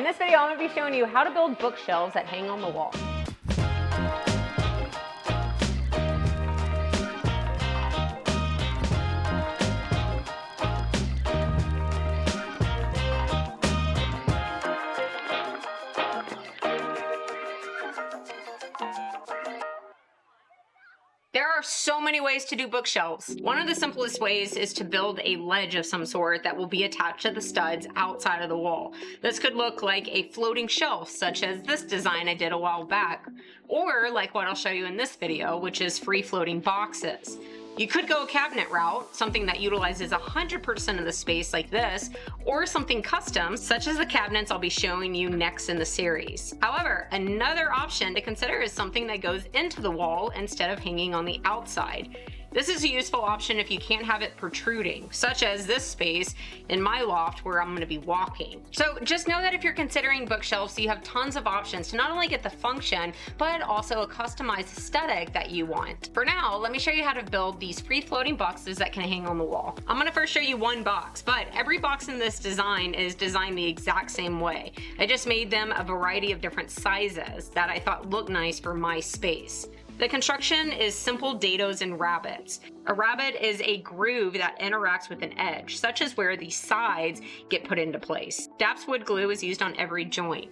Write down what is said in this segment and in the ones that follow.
In this video, I'm going to be showing you how to build bookshelves that hang on the wall. There are so many ways to do bookshelves. One of the simplest ways is to build a ledge of some sort that will be attached to the studs outside of the wall. This could look like a floating shelf, such as this design I did a while back, or like what I'll show you in this video, which is free floating boxes. You could go a cabinet route, something that utilizes 100% of the space like this, or something custom, such as the cabinets I'll be showing you next in the series. However, another option to consider is something that goes into the wall instead of hanging on the outside. This is a useful option if you can't have it protruding, such as this space in my loft where I'm going to be walking. So just know that if you're considering bookshelves, you have tons of options to not only get the function, but also a customized aesthetic that you want. For now, let me show you how to build these free floating boxes that can hang on the wall. I'm going to first show you one box, but every box in this design is designed the exact same way. I just made them a variety of different sizes that I thought looked nice for my space. The construction is simple dados and rabbets. A rabbet is a groove that interacts with an edge, such as where the sides get put into place. Daps wood glue is used on every joint.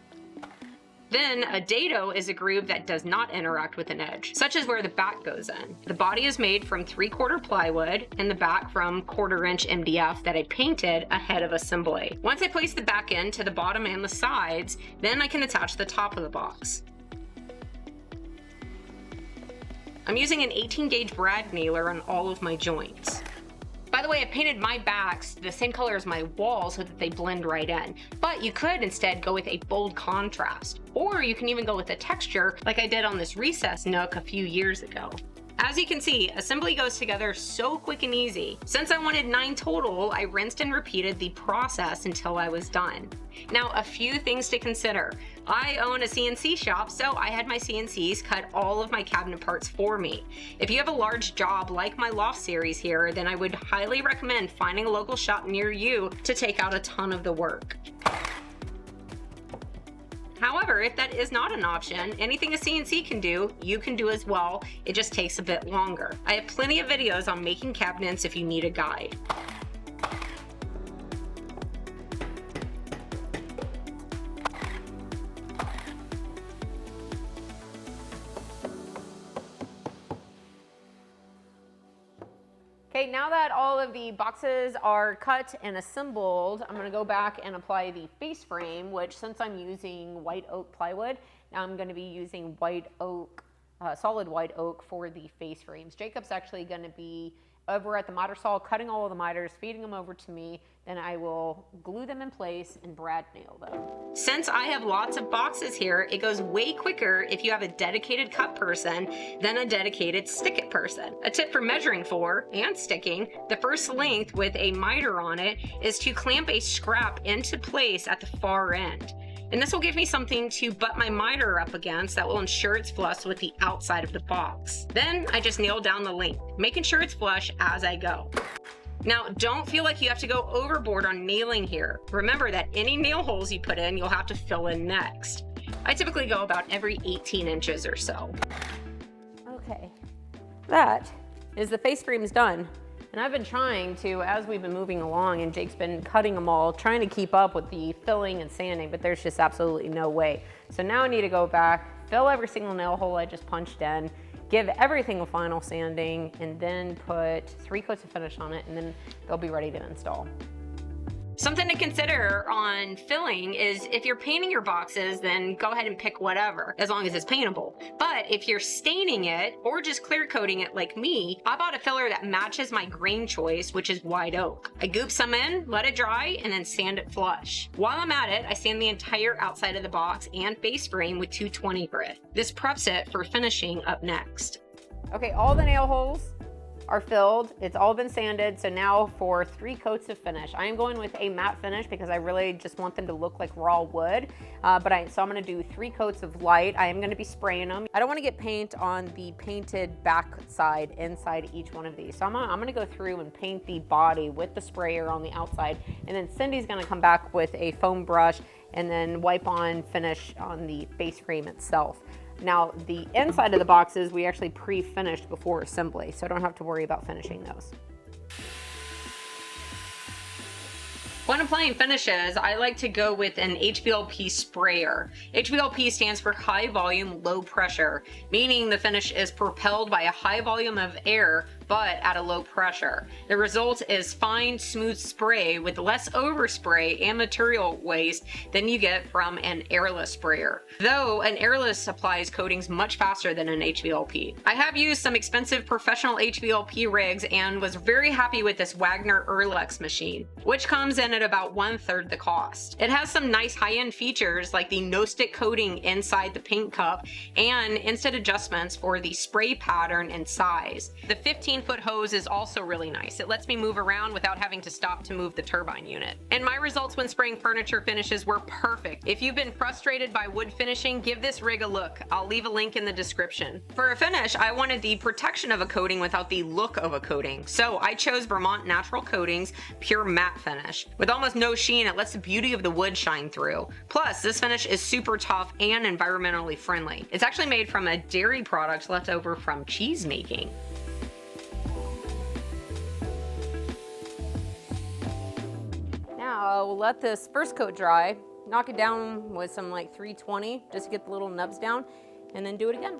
Then a dado is a groove that does not interact with an edge, such as where the back goes in. The body is made from 3/4 plywood and the back from 1/4 inch MDF that I painted ahead of assembly. Once I place the back end to the bottom and the sides, then I can attach the top of the box. I'm using an 18 gauge brad nailer on all of my joints. By the way, I painted my backs the same color as my walls so that they blend right in. But you could instead go with a bold contrast, or you can even go with a texture like I did on this recess nook a few years ago. As you can see, assembly goes together so quick and easy. Since I wanted 9 total, I rinsed and repeated the process until I was done. Now, a few things to consider. I own a CNC shop, so I had my CNCs cut all of my cabinet parts for me. If you have a large job like my loft series here, then I would highly recommend finding a local shop near you to take out a ton of the work. However, if that is not an option, anything a CNC can do, you can do as well. It just takes a bit longer. I have plenty of videos on making cabinets if you need a guide. Okay, now that all of the boxes are cut and assembled, I'm gonna go back and apply the face frame, which since I'm using white oak plywood, now I'm gonna be using white oak, solid white oak for the face frames. Jacob's actually gonna be over at the miter saw, cutting all of the miters, feeding them over to me, then I will glue them in place and brad nail them. Since I have lots of boxes here, it goes way quicker if you have a dedicated cut person than a dedicated stick it person. A tip for measuring for and sticking the first length with a miter on it is to clamp a scrap into place at the far end. And this will give me something to butt my miter up against that will ensure it's flush with the outside of the box. Then I just nail down the length, making sure it's flush as I go. Now, don't feel like you have to go overboard on nailing here. Remember that any nail holes you put in, you'll have to fill in next. I typically go about every 18 inches or so. Okay, that is the face frames done. And I've been trying to, as we've been moving along and Jake's been cutting them all, trying to keep up with the filling and sanding, but there's just absolutely no way. So now I need to go back, fill every single nail hole I just punched in, give everything a final sanding, and then put 3 coats of finish on it, and then they'll be ready to install. Something to consider on filling is if you're painting your boxes, then go ahead and pick whatever, as long as it's paintable. But if you're staining it or just clear coating it like me, I bought a filler that matches my grain choice, which is white oak. I goop some in, let it dry, and then sand it flush. While I'm at it, I sand the entire outside of the box and face frame with 220 grit. This preps it for finishing up next. Okay, all the nail holes are filled. It's all been sanded. So now for 3 coats of finish. I am going with a matte finish because I really just want them to look like raw wood. So I'm gonna do 3 coats of light. I am gonna be spraying them. I don't wanna get paint on the painted back side inside each one of these. So I'm gonna go through and paint the body with the sprayer on the outside. And then Cindy's gonna come back with a foam brush and then wipe on finish on the face frame itself. Now, the inside of the boxes, we actually pre-finished before assembly, so I don't have to worry about finishing those. When applying finishes, I like to go with an HVLP sprayer. HVLP stands for high volume, low pressure, meaning the finish is propelled by a high volume of air, but at a low pressure. The result is fine, smooth spray with less overspray and material waste than you get from an airless sprayer. Though an airless applies coatings much faster than an HVLP. I have used some expensive professional HVLP rigs and was very happy with this Wagner Erlex machine, which comes in at about 1/3 the cost. It has some nice high-end features like the no-stick coating inside the paint cup and instant adjustments for the spray pattern and size. The 15-foot hose is also really nice. It lets me move around without having to stop to move the turbine unit. And my results when spraying furniture finishes were perfect. If you've been frustrated by wood finishing, give this rig a look. I'll leave a link in the description. For a finish, I wanted the protection of a coating without the look of a coating. So I chose Vermont Natural Coatings Pure Matte Finish. With almost no sheen, it lets the beauty of the wood shine through. Plus, this finish is super tough and environmentally friendly. It's actually made from a dairy product left over from cheese making. Now we'll let this first coat dry, knock it down with some like 320 just to get the little nubs down, and then do it again.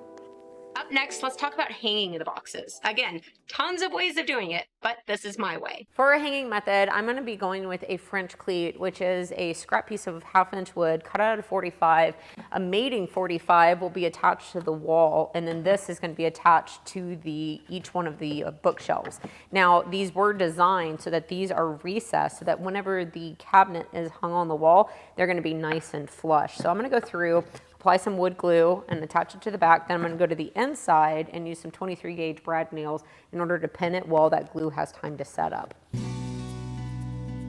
Up next, let's talk about hanging the boxes. Again, tons of ways of doing it, but this is my way. For a hanging method, I'm going to be going with a French cleat, which is a scrap piece of 1/2-inch wood cut out of 45. A mating 45 will be attached to the wall, and then this is going to be attached to each one of the bookshelves. Now, these were designed so that these are recessed so that whenever the cabinet is hung on the wall, they're going to be nice and flush. So I'm going to go through, apply some wood glue and attach it to the back. Then I'm going to go to the inside and use some 23 gauge brad nails in order to pin it while that glue has time to set up.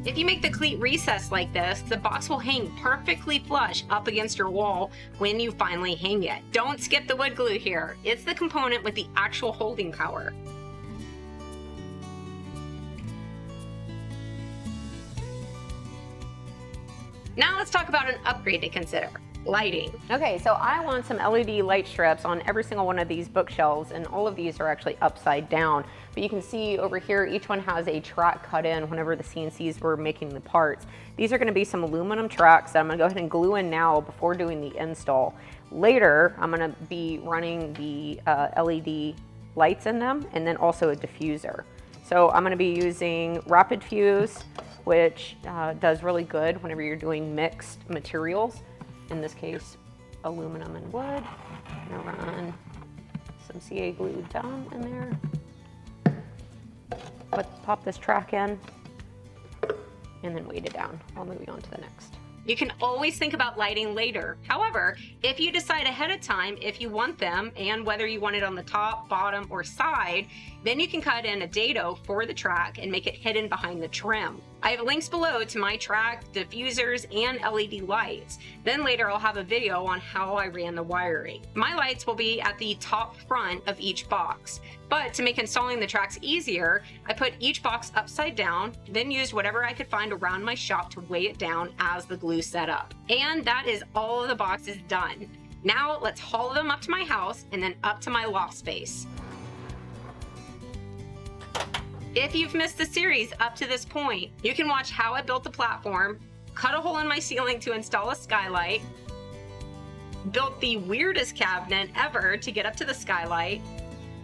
If you make the cleat recess like this, the box will hang perfectly flush up against your wall when you finally hang it. Don't skip the wood glue here. It's the component with the actual holding power. Now let's talk about an upgrade to consider. Lighting. Okay, so I want some LED light strips on every single one of these bookshelves, and all of these are actually upside down. But you can see over here, each one has a track cut in whenever the CNCs were making the parts. These are going to be some aluminum tracks that I'm going to go ahead and glue in now before doing the install. Later, I'm going to be running the LED lights in them, and then also a diffuser. So I'm going to be using Rapid Fuse, which does really good whenever you're doing mixed materials. In this case, aluminum and wood. I'm gonna run some CA glue down in there. Pop this track in and then weight it down while moving on to the next. You can always think about lighting later. However, if you decide ahead of time if you want them and whether you want it on the top, bottom, or side, then you can cut in a dado for the track and make it hidden behind the trim. I have links below to my track, diffusers, and LED lights. Then later I'll have a video on how I ran the wiring. My lights will be at the top front of each box. But to make installing the tracks easier, I put each box upside down, then used whatever I could find around my shop to weigh it down as the glue set up. And that is all of the boxes done. Now let's haul them up to my house and then up to my loft space. If you've missed the series up to this point, you can watch how I built the platform, cut a hole in my ceiling to install a skylight, built the weirdest cabinet ever to get up to the skylight,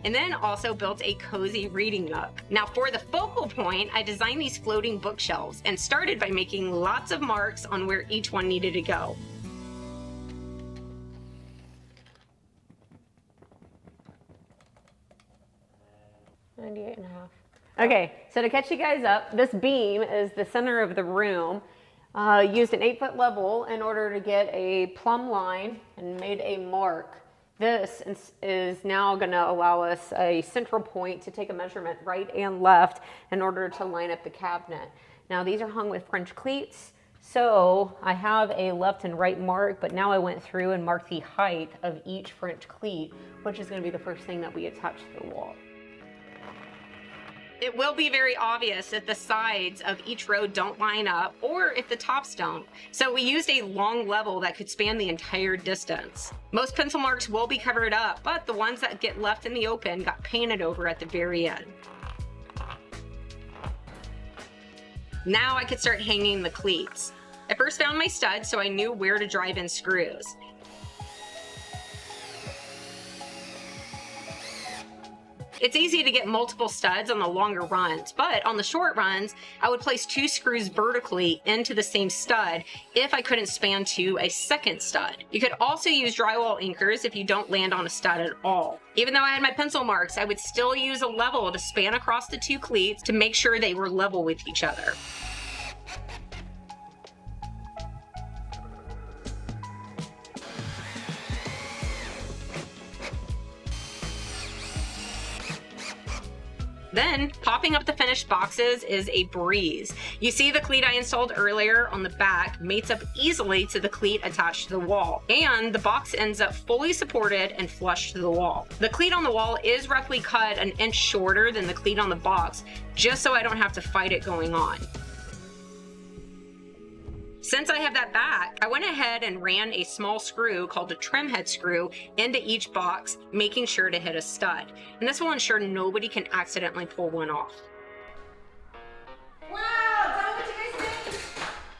and then also built a cozy reading nook. Now for the focal point, I designed these floating bookshelves and started by making lots of marks on where each one needed to go. Okay, so to catch you guys up, this beam is the center of the room. Used an 8-foot level in order to get a plumb line and made a mark. This is now going to allow us a central point to take a measurement right and left in order to line up the cabinet. Now these are hung with French cleats, so I have a left and right mark, but now I went through and marked the height of each French cleat, which is going to be the first thing that we attach to the wall. It will be very obvious if the sides of each row don't line up or if the tops don't. So we used a long level that could span the entire distance. Most pencil marks will be covered up, but the ones that get left in the open got painted over at the very end. Now I could start hanging the cleats. I first found my studs so I knew where to drive in screws. It's easy to get multiple studs on the longer runs, but on the short runs, I would place 2 screws vertically into the same stud if I couldn't span to a second stud. You could also use drywall anchors if you don't land on a stud at all. Even though I had my pencil marks, I would still use a level to span across the 2 cleats to make sure they were level with each other. Then, popping up the finished boxes is a breeze. You see the cleat I installed earlier on the back mates up easily to the cleat attached to the wall, and the box ends up fully supported and flush to the wall. The cleat on the wall is roughly cut an inch shorter than the cleat on the box, just so I don't have to fight it going on. Since I have that back, I went ahead and ran a small screw called a trim head screw into each box, making sure to hit a stud. And this will ensure nobody can accidentally pull one off. Wow, tell me what you guys think.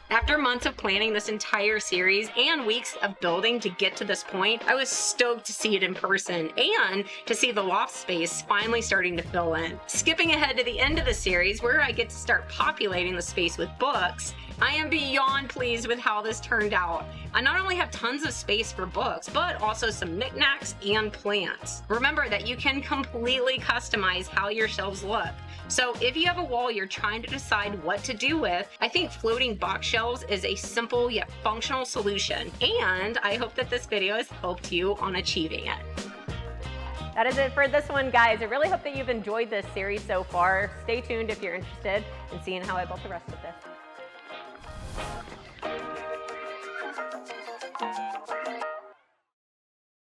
After months of planning this entire series and weeks of building to get to this point, I was stoked to see it in person and to see the loft space finally starting to fill in. Skipping ahead to the end of the series where I get to start populating the space with books, I am beyond pleased with how this turned out. I not only have tons of space for books, but also some knickknacks and plants. Remember that you can completely customize how your shelves look. So if you have a wall you're trying to decide what to do with, I think floating box shelves is a simple yet functional solution. And I hope that this video has helped you on achieving it. That is it for this one, guys. I really hope that you've enjoyed this series so far. Stay tuned if you're interested in seeing how I built the rest of this.